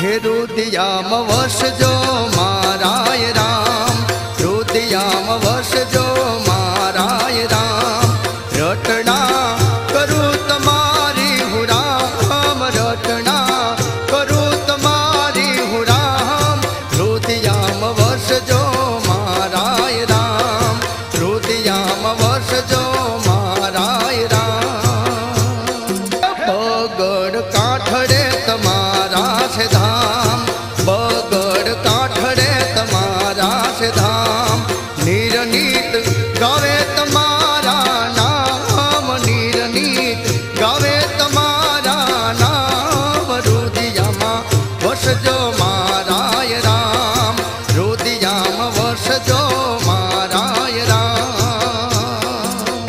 हे रुदियाम वसजो माराय राम, रुदियाम वसजो माराय राम। रटना करूँ तमारी हूँ राम, रटना करूँ तमारी हूँ राम। रुदियाम वसजो माराय राम, रुदियाम वसजो माराय राम। बगड़ काठड़े तमारा से धाम, बगड़ काठड़े तमारा से धाम। निरनीत गावे तमारा नाम, निरनीत गावे तमारा नाम। रुदियामा वसजो माराय राम, रुदियामा वसजो माराय राम।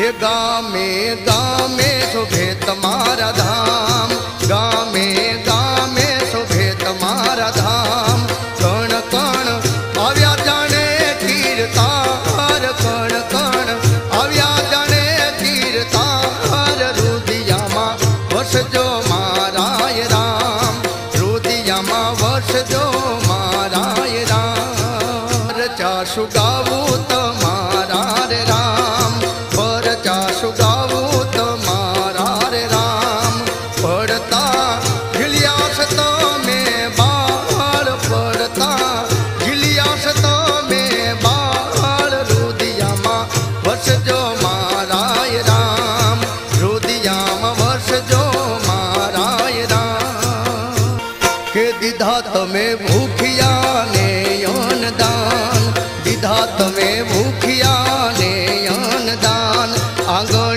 हे गामे गामे शोभे तमारा धाम, गामे गामे शोभे तमारा धाम। कण कण આવ્યા જાણે તીરતાર, કણ કણ આવ્યા જાણે તીરતાર। रुदियामा वसजो माराय राम, रुदियामा वसजो माराय राम। चाशु गावूं तमारा रे राम, पर चाशु गावूं तमारा रे राम। पड़ता झिलियास तमे बाळ, पड़ता झिलियास तमे बाळ। रुदियामा वसजो माराय राम, रुदियामा वसजो माराय राम। के दीधा तमे भूखिया ने दान, दीधा तमे भूखिया ने दान। आंगण